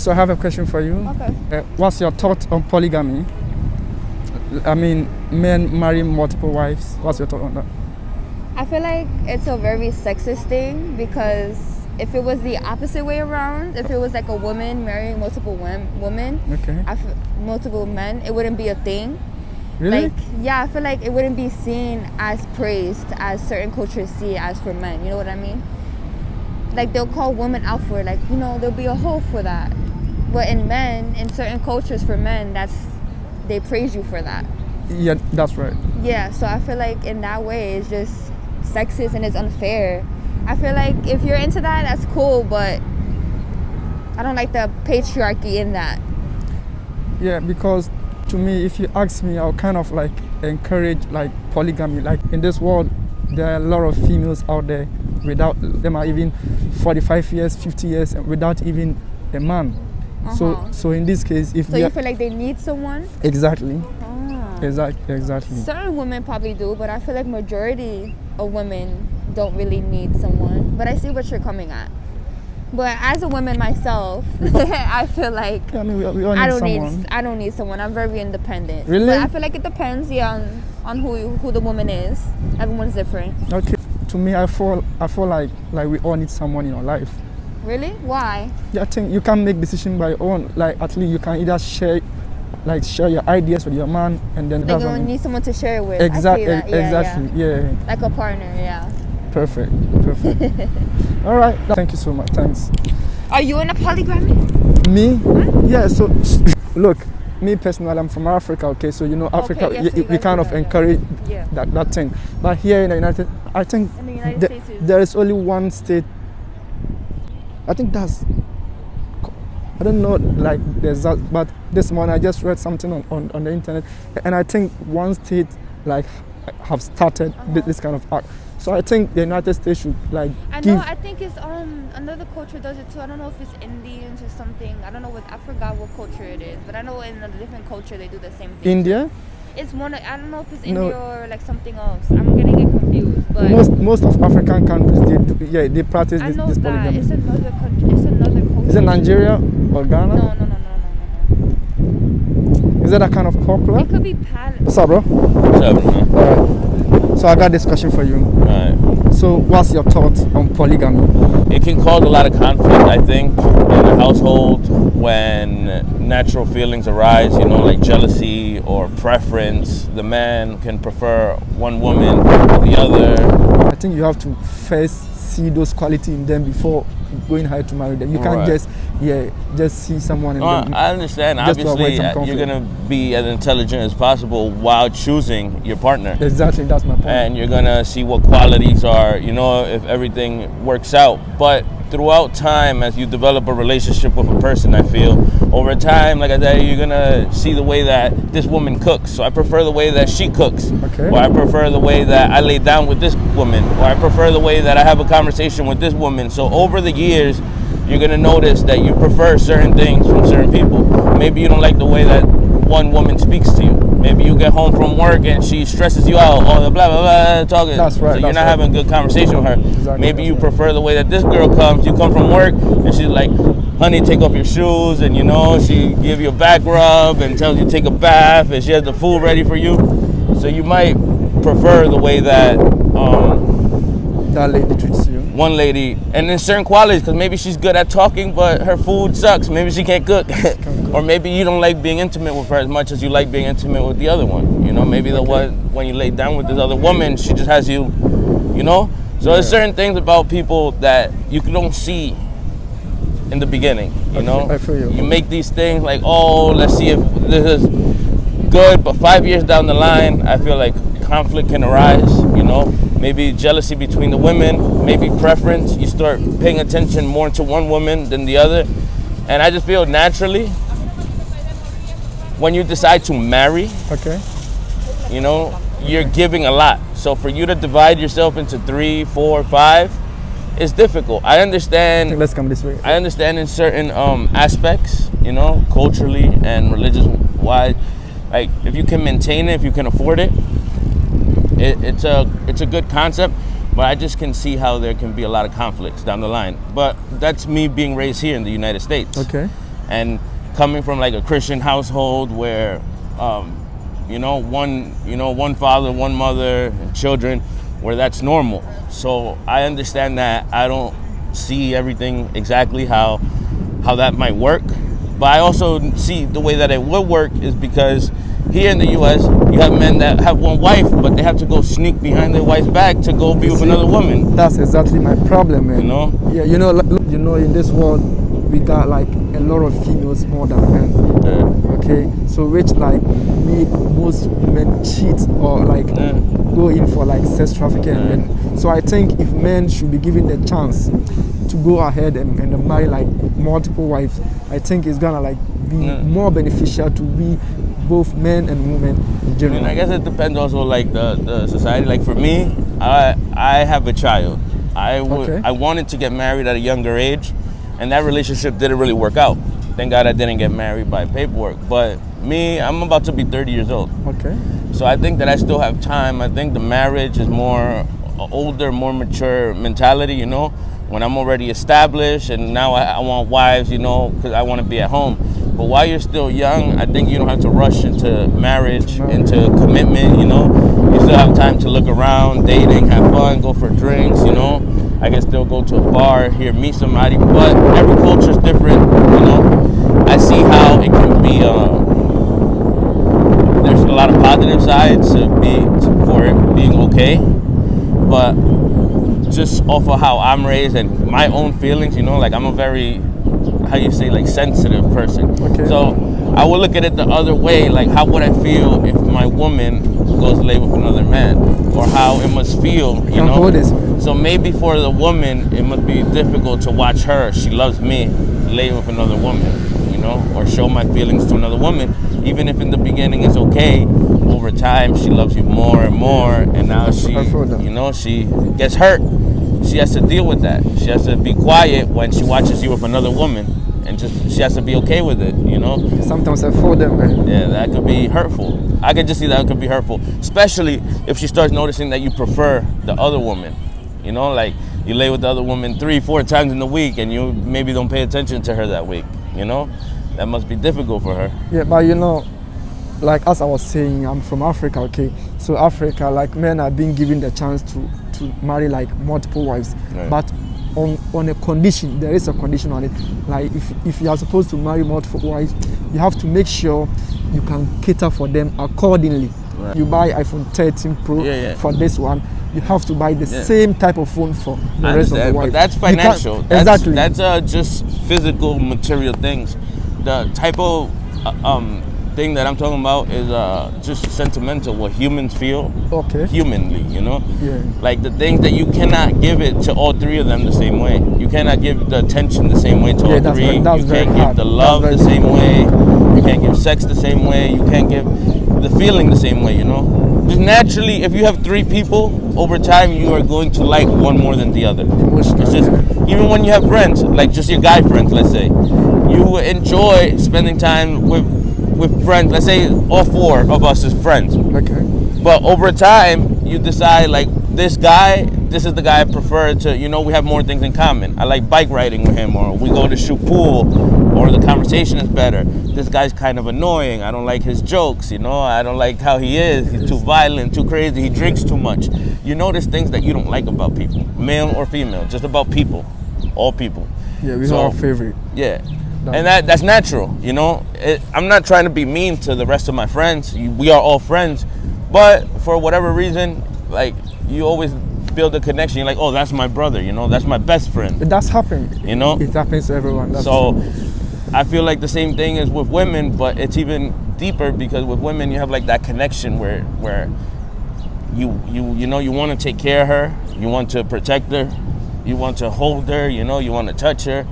So I have a question for you. Okay. What's your thought on polygamy? I mean, men marry multiple wives. What's your thought on that? I feel like it's a very sexist thing because if it was the opposite way around, if it was like a woman marrying multiple women, Okay. multiple men, it wouldn't be a thing. Really? Like, yeah, I feel like it wouldn't be seen as praised as certain cultures see it as for men. You know what I mean? Like, they'll call women out for it. Like, you know, there'll be a hoe for that. But in men, in certain cultures for men, they praise you for that. Yeah, that's right. Yeah, so I feel like in that way, it's just sexist and it's unfair. I feel like if you're into that, that's cool, but I don't like the patriarchy in that. Yeah, because to me, if you ask me, I'll kind of like encourage like polygamy. Like in this world, there are a lot of females out there without them are even 45 years, 50 years, and without even a man. So in this case, if so you feel like they need someone? Exactly. Ah. Exactly. Certain women probably do, but I feel like majority of women don't really need someone. But I see what you're coming at. But as a woman myself, I feel like I mean, we all need someone. I don't need someone. I'm very independent. Really? But I feel like it depends, on who the woman is. Everyone's different. Okay. To me, I feel like we all need someone in our life. Really? Why? Yeah, I think you can make decision by your own. Like at least you can either share your ideas with your man, and then like you need someone to share it with. Exactly. I see that. Exactly. Yeah. Like a partner. Yeah. Perfect. All right. Thank you so much. Thanks. Are you in a polygamy? Me? Huh? Yeah. So look, me personally, I'm from Africa. Okay, so Africa, Okay, yes, so we kind of encourage that thing. But here in the United, I think in the United States there is only one state. I think that's. I don't know, like there's that, but this morning I just read something on the internet, and I think one state like have started this kind of act. So I think the United States should like. I think it's another culture does it too. I don't know if it's Indians or something. I don't know I forgot what culture it is, but I know in a different culture they do the same thing. India? It's one. I don't know if it's India or like something else. I'm getting it confused. But most of African countries they practice this polygamy. It's another country. It's another culture. Is it Nigeria or Ghana? No. Is that a kind of popular? It could be Palestine. What's up, bro? What's up, man? Alright. So I got this question for you. Alright. So what's your thoughts on polygamy? It can cause a lot of conflict, I think, in the household when natural feelings arise, like jealousy or preference. The man can prefer one woman or the other. I think you have to first see those qualities in them before going ahead to marry them. You can't just see someone and then I understand. Obviously, you're going to be as intelligent as possible while choosing your partner. Exactly, that's my point. And you're going to see what qualities are, if everything works out. But throughout time, as you develop a relationship with a person, I feel, over time, like I said, you're going to see the way that this woman cooks. So I prefer the way that she cooks. Okay. Or I prefer the way that I lay down with this woman. Or I prefer the way that I have a conversation with this woman. So over the years, you're going to notice that you prefer certain things from certain people. Maybe you don't like the way that one woman speaks to you. Maybe you get home from work and she stresses you out, all the blah, blah, blah, talking. That's right. So you're not having a good conversation with her. Exactly, maybe you prefer the way that this girl comes. You come from work and she's like, honey, take off your shoes. And, she give you a back rub and tells you to take a bath. And she has the food ready for you. So you might prefer the way that that lady treats you. One lady, and then certain qualities, because maybe she's good at talking, but her food sucks. Maybe she can't cook. Or maybe you don't like being intimate with her as much as you like being intimate with the other one. Maybe the one when you lay down with this other woman, she just has you, So there's certain things about people that you don't see in the beginning, I feel you. You make these things like, let's see if this is good, but 5 years down the line, I feel like conflict can arise, maybe jealousy between the women, maybe preference. You start paying attention more to one woman than the other. And I just feel naturally, when you decide to marry, you're giving a lot. So for you to divide yourself into 3, 4, 5, it's difficult. I understand. Let's come this way. I understand in certain aspects, culturally and religious-wise. Like if you can maintain it, if you can afford it, it's a good concept. But I just can see how there can be a lot of conflicts down the line. But that's me being raised here in the United States. Okay. And coming from like a Christian household where, one father, one mother, and children, where that's normal. So I understand that. I don't see everything exactly how that might work, but I also see the way that it would work is because here in the U.S. you have men that have one wife, but they have to go sneak behind their wife's back to go be with another woman. That's exactly my problem, man. You know? Yeah, in this world we got like a lot of females more than men. Yeah. Okay, so which like made most women cheat or like go in for like sex trafficking. And so I think if men should be given the chance to go ahead and marry like multiple wives, I think it's gonna like be more beneficial to be both men and women in general. And I guess it depends also like the society. Like for me, I have a child. I wanted to get married at a younger age, and that relationship didn't really work out. Thank God I didn't get married by paperwork. But me, I'm about to be 30 years old. Okay. So I think that I still have time. I think the marriage is more older, more mature mentality, you know, when I'm already established and now I want wives, you know, because I want to be at home. But while you're still young, I think you don't have to rush into marriage, into commitment, you know. You still have time to look around, dating, have fun, go for drinks, you know. I can still go to a bar here, meet somebody, but every culture is different, you know. I see how it can be, there's a lot of positive sides for it being okay, but just off of how I'm raised and my own feelings, you know, like I'm a very, like sensitive person. Okay. So I would look at it the other way, like how would I feel if my woman goes lay with another man, or how it must feel, you know. So maybe for the woman, it must be difficult to watch her, she loves me, lay with another woman, you know, or show my feelings to another woman, even if in the beginning it's okay. Over time, she loves you more and more, and now she gets hurt. She has to deal with that. She has to be quiet when she watches you with another woman, and she has to be okay with it, you know. Sometimes I fool them, man. Yeah, that could be hurtful. I could just see that it could be hurtful, especially if she starts noticing that you prefer the other woman. You know, like you lay with the other woman 3-4 times in the week, and you maybe don't pay attention to her that week. You know, that must be difficult for her. Yeah, but you know, like as I was saying, I'm from Africa, okay? So Africa, like men are being given the chance to marry like multiple wives, right. But on a condition. There is a condition on it. Like if you are supposed to marry multiple wives, you have to make sure you can cater for them accordingly. Right. You buy iPhone 13 Pro for this one, you have to buy the same type of phone for the rest of the wives. But that's financial. Exactly. That's just physical, material things. The type of thing that I'm talking about is just sentimental, what humans feel humanly, you know? Yeah. Like the things that you cannot give it to all three of them the same way. You cannot give the attention the same way to all three. You can't give the love the same way. You can't give sex the same way. You can't give the feeling the same way, you know? Just naturally, if you have three people, over time you are going to like one more than the other. It's just, even when you have friends, like just your guy friends, let's say, you enjoy spending time with friends. Let's say all four of us is friends. Okay. But over time, you decide like this is the guy I prefer to, you know, we have more things in common. I like bike riding with him, or we go to shoot pool, or the conversation is better. This guy's kind of annoying. I don't like his jokes, you know. I don't like how he is. He's too violent, too crazy. He drinks too much. You notice things that you don't like about people, male or female, just about people, all people. Yeah, we have our favorite. Yeah. And that's natural, you know. I'm not trying to be mean to the rest of my friends. We are all friends. But for whatever reason, like, you always build a connection. You're like, oh, that's my brother, you know. That's my best friend. It does happen. You know? It happens to everyone. So I feel like the same thing is with women, but it's even deeper, because with women, you have, like, that connection where you know, you want to take care of her. You want to protect her. You want to hold her, you know. You want to touch her.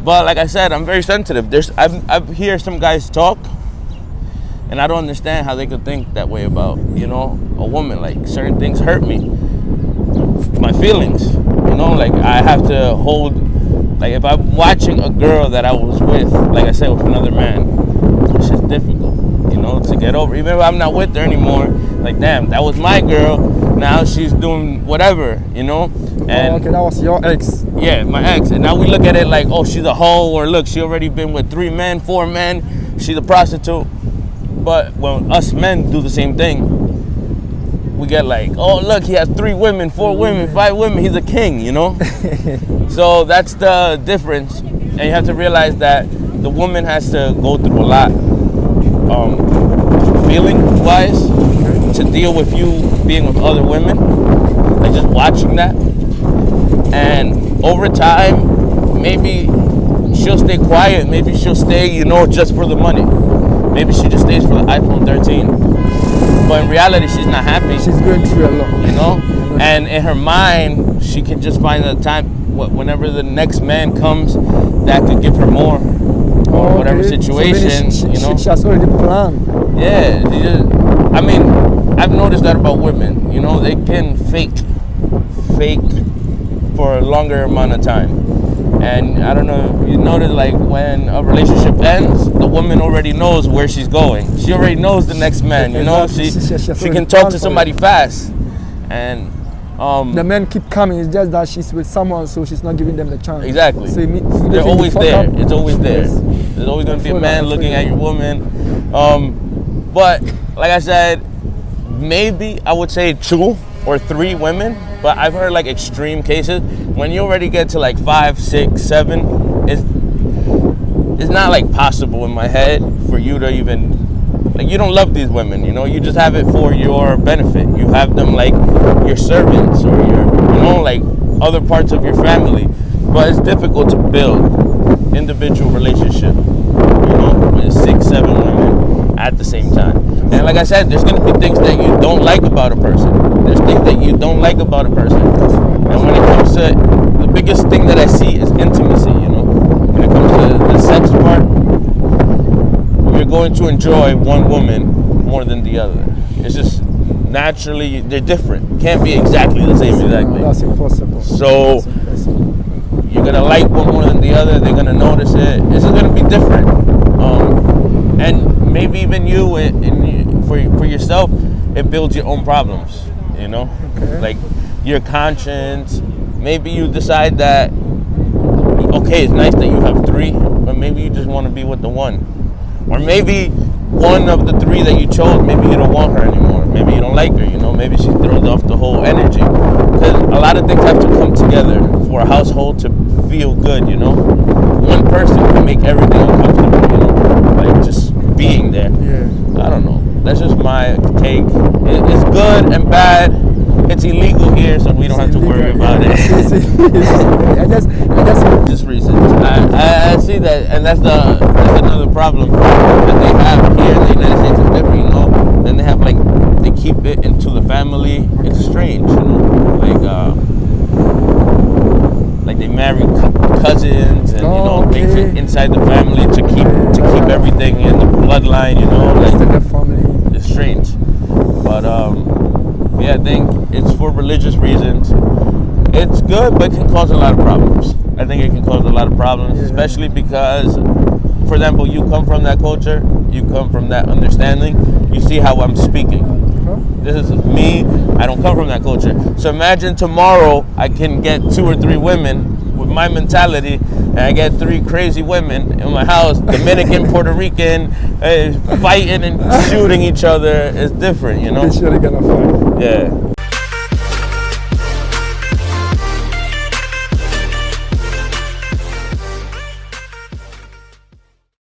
But like I said, I'm very sensitive. I hear some guys talk, and I don't understand how they could think that way about, you know, a woman. Like, certain things hurt me, my feelings, you know. Like, I have to hold, like, if I'm watching a girl that I was with, like I said, with another man, it's just difficult, you know, to get over. Even if I'm not with her anymore, Like, damn, that was my girl. Now she's doing whatever, you know? And okay, that was your ex. yeah, my ex. And now we look at it like, oh, she's a hoe, or look, she already been with 3 men, 4 men. She's a prostitute. But when us men do the same thing, we get like, oh, look, he has 3 women, 4 women, 5 women. He's a king, you know? So that's the difference. And you have to realize that the woman has to go through a lot, feeling-wise, to deal with you being with other women, like just watching that. And over time, maybe she'll stay quiet. Maybe she'll stay, you know, just for the money. Maybe she just stays for the iPhone 13. But in reality, she's not happy. She's going through a lot. You know? And in her mind, she can just find a time, whenever the next man comes, that could give her more. Or whatever situation, so you know? She has already planned. Yeah. I mean, I've noticed that about women. You know, they can fake for a longer amount of time. And I don't know, you notice like when a relationship ends, the woman already knows where she's going. She already knows the next man, you know? She can talk to somebody fast. And the men keep coming, it's just that she's with someone, so she's not giving them the chance. Exactly. So they're always there. It's always there. There's always going to be a man looking at your woman. But like I said, maybe I would say 2 or 3 women. But I've heard like extreme cases. When you already get to like 5, 6, 7, it's not like possible in my head for you to even, like, you don't love these women, you know, you just have it for your benefit. You have them like your servants or your, you know, like other parts of your family. But it's difficult to build individual relationship, you know, with 6, 7 women at the same time. And like I said, there's going to be things that you don't like about a person. There's things that you don't like about a person. And when it comes to, the biggest thing that I see is intimacy, you know. When it comes to the sex part, you're going to enjoy one woman more than the other. It's just naturally, they're different. Can't be exactly the same exactly. That's impossible. So you're going to like one more than the other. They're going to notice it. It's just going to be different. And maybe even you, for yourself, it builds your own problems, you know? Okay. Like your conscience. Maybe you decide that, okay, it's nice that you have 3, but maybe you just want to be with the one. Or maybe one of the 3 that you chose, maybe you don't want her anymore. Maybe you don't like her, you know? Maybe she throws off the whole energy. Because a lot of things have to come together for a household to feel good, you know? One person can make everything uncomfortable, you know? Like just being there. Yeah. I don't know. That's just my take. It's good and bad. It's illegal here, so we don't have to worry about it. I just Just reasons. I see that, and that's another problem that they have here in the United States. Is different, you know. Then they have like they keep it into the family. It's strange, you know. Like they marry cousins and you know things inside the family to keep everything in the bloodline, you know. Like the family. It's strange, but yeah, I think it's for religious reasons. It's good, but it can cause a lot of problems. I think it can cause a lot of problems, especially because, for example, you come from that culture, you come from that understanding. You see how I'm speaking. This is me. I don't come from that culture. So imagine tomorrow I can get 2 or 3 women with my mentality, and I get 3 crazy women in my house, Dominican, Puerto Rican, fighting and shooting each other. It's different, you know? They're surely gonna fight. Yeah.